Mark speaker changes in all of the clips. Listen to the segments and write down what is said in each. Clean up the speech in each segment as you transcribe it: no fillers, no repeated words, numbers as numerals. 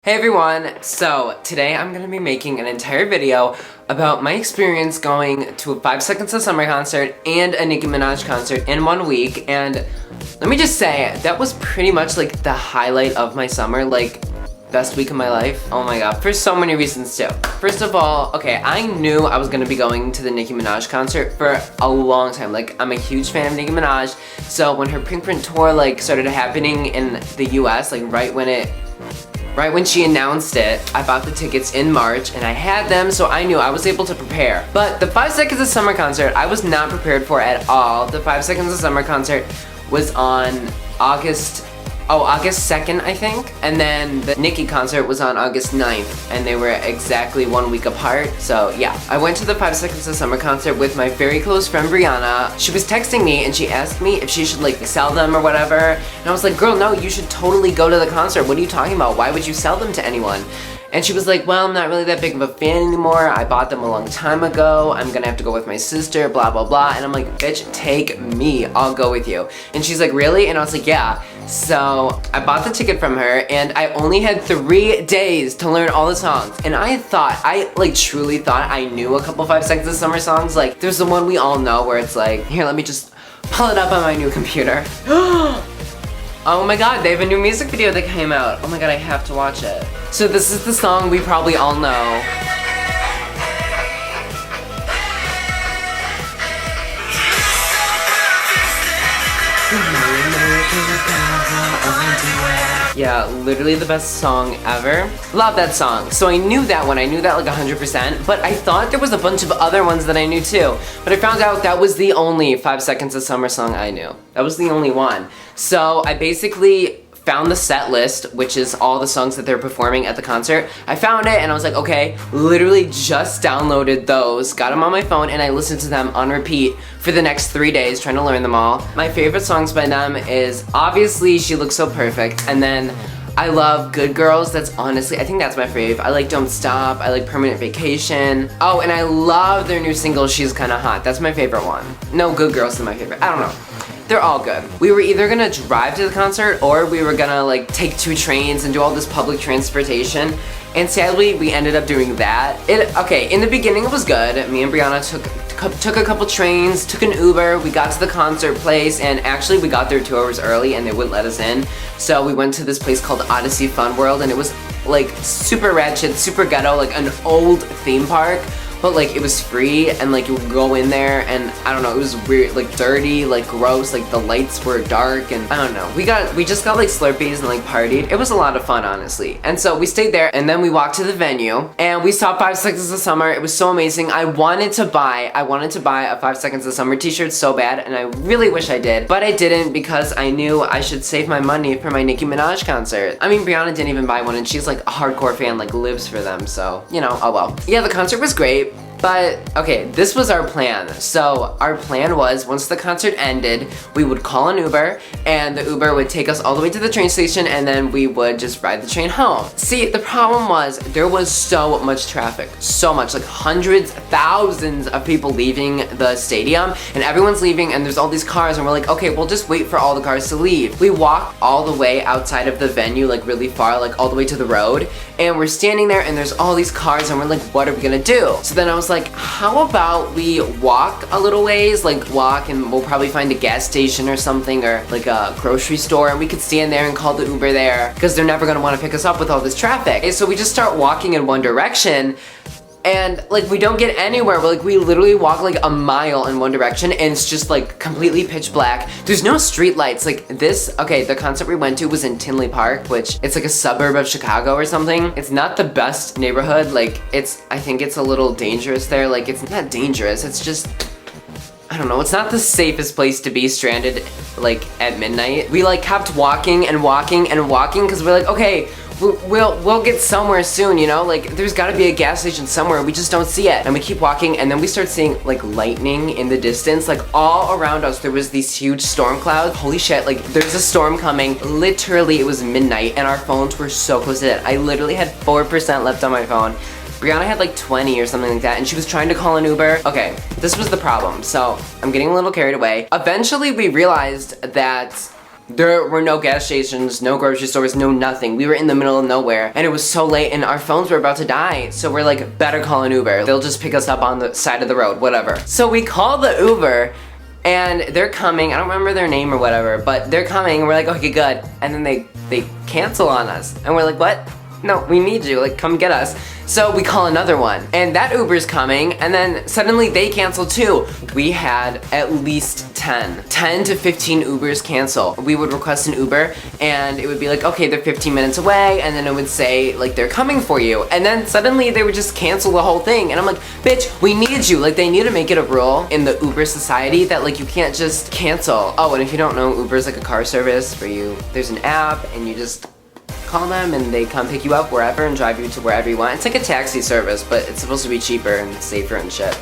Speaker 1: Hey everyone! So today I'm gonna be making an entire video about my experience going to a 5 Seconds of Summer concert and a Nicki Minaj concert in 1 week, and let me just say, that was pretty much like the highlight of my summer, like best week of my life. Oh my god, for so many reasons too. First of all, okay, I knew I was gonna be going to the Nicki Minaj concert for a long time. Like, I'm a huge fan of Nicki Minaj, so when her Pink Print tour like started happening in the US, like right when she announced it, I bought the tickets in March and I had them, so I knew I was able to prepare. But the 5 Seconds of Summer concert, I was not prepared for at all. The 5 Seconds of Summer concert was on August 2nd, I think. And then the Nicki concert was on August 9th, and they were exactly 1 week apart. So yeah, I went to the 5 Seconds of Summer concert with my very close friend Brianna. She was texting me and she asked me if she should like sell them or whatever. And I was like, girl, no, you should totally go to the concert. What are you talking about? Why would you sell them to anyone? And she was like, well, I'm not really that big of a fan anymore. I bought them a long time ago. I'm gonna have to go with my sister, blah, blah, blah. And I'm like, bitch, take me. I'll go with you. And she's like, really? And I was like, yeah. So I bought the ticket from her and I only had 3 days to learn all the songs. And I like truly thought I knew a couple 5 Seconds of Summer songs. Like, there's the one we all know where it's like, here, let me just pull it up on my new computer. Oh my god, they have a new music video that came out. Oh my god, I have to watch it. So this is the song we probably all know. Yeah, literally the best song ever. Love that song. So I knew that one. I knew that like 100%, but I thought there was a bunch of other ones that I knew too. But I found out that was the only 5 Seconds of Summer song I knew. That was the only one. So I basically found the set list, which is all the songs that they're performing at the concert. I found it and I was like, okay, literally just downloaded those, got them on my phone, and I listened to them on repeat for the next 3 days, trying to learn them all. My favorite songs by them is obviously She Looks So Perfect, and then I love Good Girls. That's honestly, I think that's my fave. I like Don't Stop, I like Permanent Vacation. Oh, and I love their new single, She's Kinda Hot. That's my favorite one. No, Good Girls is my favorite. I don't know. They're all good. We were either gonna drive to the concert or we were gonna like take 2 trains and do all this public transportation. And sadly, we ended up doing that. Okay, in the beginning it was good. Me and Brianna took a couple trains, took an Uber, we got to the concert place, and actually we got there 2 hours early and they wouldn't let us in. So we went to this place called Odyssey Fun World, and it was like super ratchet, super ghetto, like an old theme park. But like it was free, and like you would go in there and I don't know, it was weird, like dirty, like gross, like the lights were dark, and I don't know. We just got like Slurpees and like partied. It was a lot of fun, honestly. And so we stayed there and then we walked to the venue and we saw 5 Seconds of Summer. It was so amazing. I wanted to buy a 5 Seconds of Summer t-shirt so bad, and I really wish I did, but I didn't because I knew I should save my money for my Nicki Minaj concert. I mean, Brianna didn't even buy one and she's like a hardcore fan, like lives for them, so you know, oh well. Yeah, the concert was great. But, okay, this was our plan. So, our plan was, once the concert ended, we would call an Uber, and the Uber would take us all the way to the train station, and then we would just ride the train home. See, the problem was, there was so much traffic. So much, like hundreds, thousands of people leaving the stadium, and everyone's leaving, and there's all these cars, and we're like, okay, we'll just wait for all the cars to leave. We walked all the way outside of the venue, like really far, like all the way to the road, and we're standing there, and there's all these cars, and we're like, what are we gonna do? So then I was like, how about we walk a little ways, like walk, and we'll probably find a gas station or something, or like a grocery store, and we could stand there and call the Uber there, because they're never gonna want to pick us up with all this traffic. And so we just start walking in one direction, and like we don't get anywhere. We literally walk like a mile in one direction, and it's just like completely pitch black. There's no street lights. Like this, okay, the concert we went to was in Tinley Park, which it's like a suburb of Chicago or something. It's not the best neighborhood. Like I think it's a little dangerous there. Like it's not dangerous, it's just, I don't know, it's not the safest place to be stranded like at midnight. We like kept walking and walking and walking because we're like, okay, we'll get somewhere soon, you know? Like, there's gotta be a gas station somewhere, we just don't see it. And we keep walking, and then we start seeing, like, lightning in the distance. Like, all around us, there was these huge storm clouds. Holy shit, like, there's a storm coming. Literally, it was midnight, and our phones were so close to it. I literally had 4% left on my phone. Brianna had like 20 or something like that, and she was trying to call an Uber. Okay, this was the problem. So I'm getting a little carried away. Eventually we realized that There were no gas stations, no grocery stores, no nothing. We were in the middle of nowhere, and it was so late, and our phones were about to die. So we're like, better call an Uber. They'll just pick us up on the side of the road, whatever. So we call the Uber, and they're coming. I don't remember their name or whatever, but they're coming, and we're like, okay, good. And then they cancel on us, and we're like, what? No, we need you, like, come get us. So we call another one, and that Uber's coming, and then suddenly they cancel too. We had at least 10 to 15 Ubers cancel. We would request an Uber, and it would be like, okay, they're 15 minutes away, and then it would say, like, they're coming for you. And then suddenly they would just cancel the whole thing, and I'm like, bitch, we need you. Like, they need to make it a rule in the Uber society that, like, you can't just cancel. Oh, and if you don't know, Uber's like a car service for you. There's an app, and you just call them and they come pick you up wherever and drive you to wherever you want. It's like a taxi service, but it's supposed to be cheaper and safer and shit.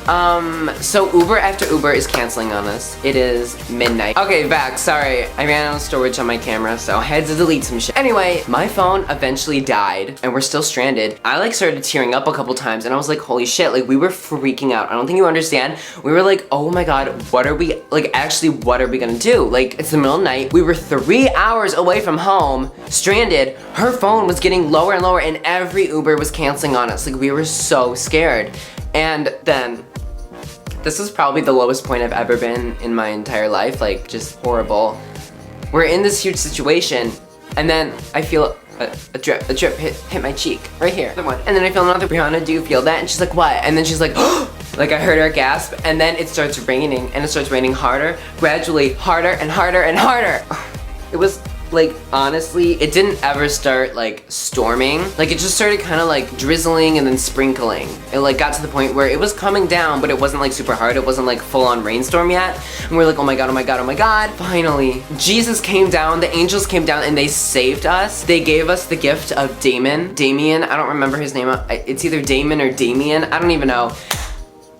Speaker 1: So Uber after Uber is canceling on us. It is midnight. Okay, back, sorry. I ran out of storage on my camera, so I had to delete some shit. Anyway, my phone eventually died and we're still stranded. I like started tearing up a couple times and I was like, holy shit, like we were freaking out. I don't think you understand. We were like, oh my God, what are we, like actually, what are we gonna do? Like, it's the middle of the night. We were 3 hours away from home, stranded. Her phone was getting lower and lower and every Uber was canceling on us. Like, we were so scared. And then, this is probably the lowest point I've ever been in my entire life. Like, just horrible. We're in this huge situation and then I feel a drip hit my cheek, right here. And then I feel another, Brianna, do you feel that? And she's like, what? And then she's like, oh! Like I heard her gasp, and then it starts raining, and it starts raining harder, gradually harder and harder and harder. It was like, honestly, it didn't ever start like storming. Like, it just started kind of like drizzling and then sprinkling. It like got to the point where it was coming down, but it wasn't like super hard. It wasn't like full on rainstorm yet. And we're like, oh my God, oh my God, oh my God. Finally, Jesus came down, the angels came down and they saved us. They gave us the gift of Damien, I don't remember his name. It's either Damon or Damien, I don't even know.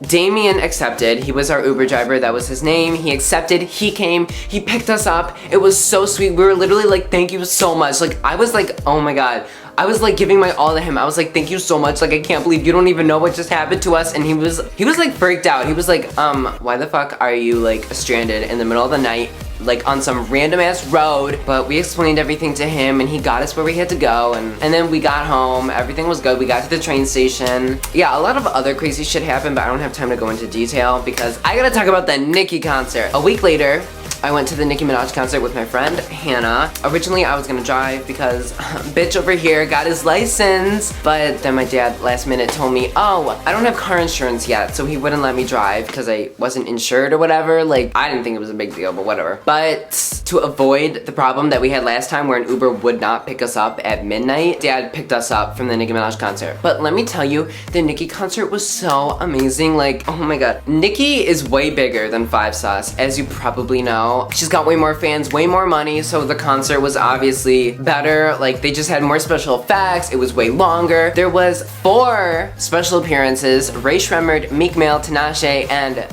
Speaker 1: Damien accepted. He was our Uber driver. That was his name. He accepted. He came. He picked us up. It was so sweet. We were literally like, thank you so much. Like, I was like, oh my God. I was like giving my all to him. I was like, thank you so much. Like, I can't believe you don't even know what just happened to us. And he was like freaked out. He was like, why the fuck are you like stranded in the middle of the night, like on some random ass road? But we explained everything to him and he got us where we had to go. And then we got home. Everything was good. We got to the train station. Yeah, a lot of other crazy shit happened, but I don't have time to go into detail because I gotta talk about the Nicki concert. A week later, I went to the Nicki Minaj concert with my friend, Hannah. Originally, I was gonna drive because bitch over here got his license, but then my dad last minute told me, oh, I don't have car insurance yet, so he wouldn't let me drive because I wasn't insured or whatever. Like, I didn't think it was a big deal, but whatever. But to avoid the problem that we had last time where an Uber would not pick us up at midnight, Dad picked us up from the Nicki Minaj concert. But let me tell you, the Nicki concert was so amazing. Like, oh my God. Nicki is way bigger than 5 Sauce, as you probably know. She's got way more fans, way more money, so the concert was obviously better. Like, they just had more special effects, it was way longer. There was 4 special appearances: Ray Shremmerd, Meek Mill, Tinashe, and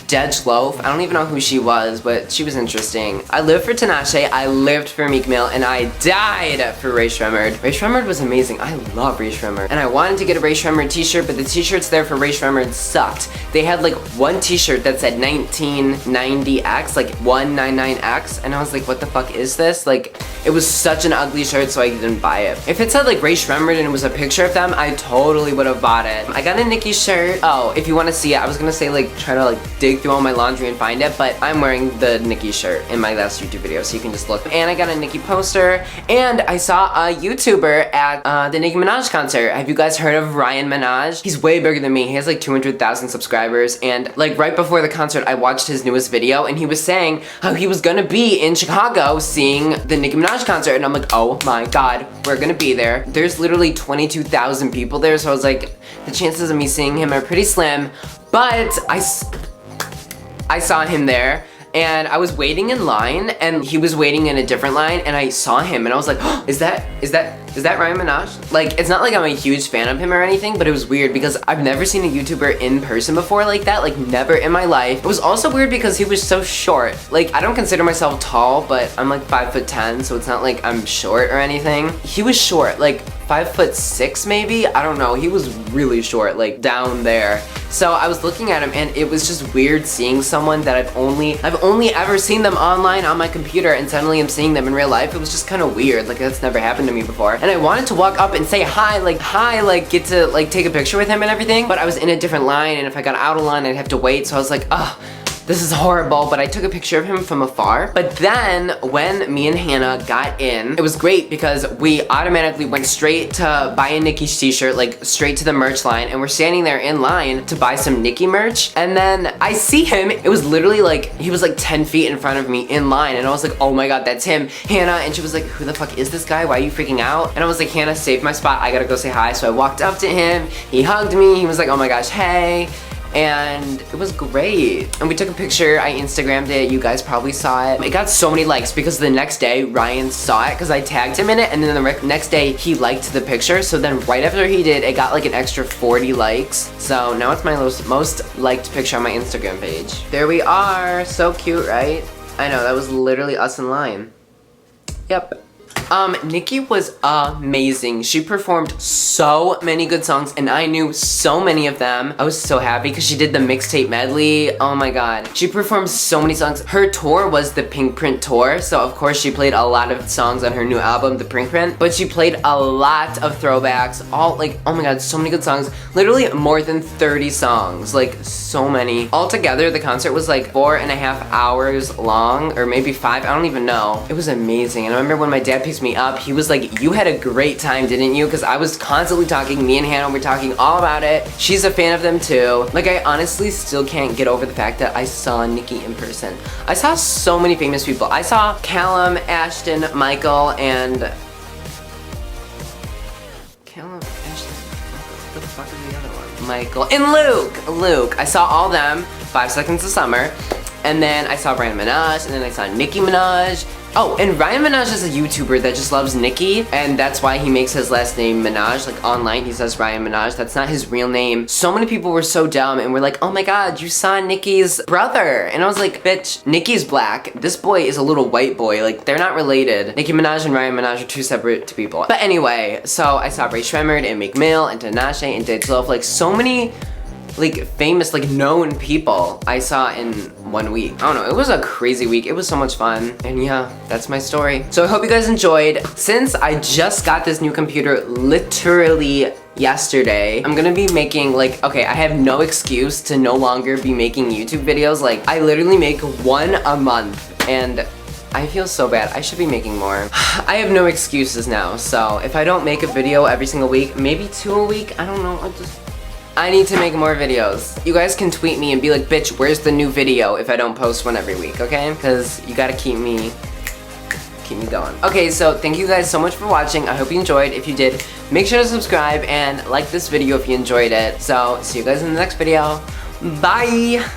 Speaker 1: Dej Loaf. I don't even know who she was, but she was interesting. I lived for Tinashe, I lived for Meek Mill, and I died for Ray Shremmerd. Ray Shremmerd was amazing. I love Ray Shremmerd. And I wanted to get a Ray Shremmerd t-shirt, but the t-shirts there for Ray Shremmerd sucked. They had like one t-shirt that said 1990X, like 199X, and I was like, what the fuck is this? Like, it was such an ugly shirt, so I didn't buy it. If it said like Ray Shremmerd and it was a picture of them, I totally would have bought it. I got a Nicki shirt. Oh, if you want to see it, I was gonna say like try to like dig through all my laundry and find it, but I'm wearing the Nicki shirt in my last YouTube video, so you can just look. And I got a Nicki poster, and I saw a YouTuber at the Nicki Minaj concert. Have you guys heard of Ryan Minaj? He's way bigger than me. He has like 200,000 subscribers, and like right before the concert, I watched his newest video, and he was saying how he was gonna be in Chicago seeing the Nicki Minaj concert, and I'm like, oh my God, we're gonna be there. There's literally 22,000 people there, so I was like, the chances of me seeing him are pretty slim, but I saw him there, and I was waiting in line, and he was waiting in a different line, and I saw him, and I was like, oh, is that Ryan Minaj? Like, it's not like I'm a huge fan of him or anything, but it was weird because I've never seen a YouTuber in person before like that, like never in my life. It was also weird because he was so short. Like, I don't consider myself tall, but I'm like 5'10", so it's not like I'm short or anything. He was short, like 5'6" maybe? I don't know, he was really short, like down there. So I was looking at him and it was just weird seeing someone that I've only ever seen them online on my computer, and suddenly I'm seeing them in real life. It was just kind of weird, like that's never happened to me before. And I wanted to walk up and say hi, like get to like take a picture with him and everything, but I was in a different line, and if I got out of line I'd have to wait, so I was like, oh, this is horrible, but I took a picture of him from afar. But then when me and Hannah got in, it was great because we automatically went straight to buy a Nicki's t-shirt, like straight to the merch line, and we're standing there in line to buy some Nicki merch. And then I see him, it was literally like, he was like 10 feet in front of me in line, and I was like, oh my god, that's him, Hannah. And she was like, who the fuck is this guy? Why are you freaking out? And I was like, Hannah, save my spot, I gotta go say hi. So I walked up to him, he hugged me, he was like, oh my gosh, hey. And it was great. And we took a picture, I Instagrammed it, you guys probably saw it. It got so many likes because the next day Ryan saw it because I tagged him in it, and then the next day he liked the picture. So then right after he did, it got like an extra 40 likes. So now it's my most liked picture on my Instagram page. There we are, so cute, right? I know, that was literally us in line. Yep. Nicki was amazing. She performed so many good songs, and I knew so many of them. I was so happy because she did the mixtape medley. Oh my god. She performed so many songs. Her tour was the Pink Print tour, so of course she played a lot of songs on her new album, The Pink Print, but she played a lot of throwbacks, all like, oh my god, so many good songs. Literally more than 30 songs, like so many. Altogether, the concert was like 4.5 hours long, or maybe 5, I don't even know. It was amazing, and I remember when my dad picked me up, he was like, you had a great time, didn't you? Because I was constantly talking, me and Hannah were talking all about it. She's a fan of them too. Like, I honestly still can't get over the fact that I saw Nicki in person. I saw so many famous people. I saw Callum, Ashton, Michael, and... Callum, Ashton, what the fuck is the other one? Michael, and Luke. I saw all them, 5 Seconds of Summer. And then I saw Ryan Minaj, and then I saw Nicki Minaj. Oh, and Ryan Minaj is a YouTuber that just loves Nicki, and that's why he makes his last name Minaj. Like, online he says Ryan Minaj. That's not his real name. So many people were so dumb and were like, oh my god, you saw Nicki's brother. And I was like, bitch, Nicki's black. This boy is a little white boy. Like, they're not related. Nicki Minaj and Ryan Minaj are two separate people. But anyway, so I saw Ray Shremmerd and Meek Mill and Tinashe and Dej like so many like famous, like known people I saw in 1 week. I don't know, it was a crazy week. It was so much fun. And yeah, that's my story. So I hope you guys enjoyed. Since I just got this new computer literally yesterday, I'm gonna be making like, okay, I have no excuse to no longer be making YouTube videos. Like, I literally make 1 a month, and I feel so bad. I should be making more. I have no excuses now, so if I don't make a video every single week, maybe 2 a week, I don't know, I need to make more videos. You guys can tweet me and be like, bitch, where's the new video if I don't post one every week, okay? Because you gotta keep me going. Okay, so thank you guys so much for watching. I hope you enjoyed. If you did, make sure to subscribe and like this video if you enjoyed it. So, see you guys in the next video. Bye!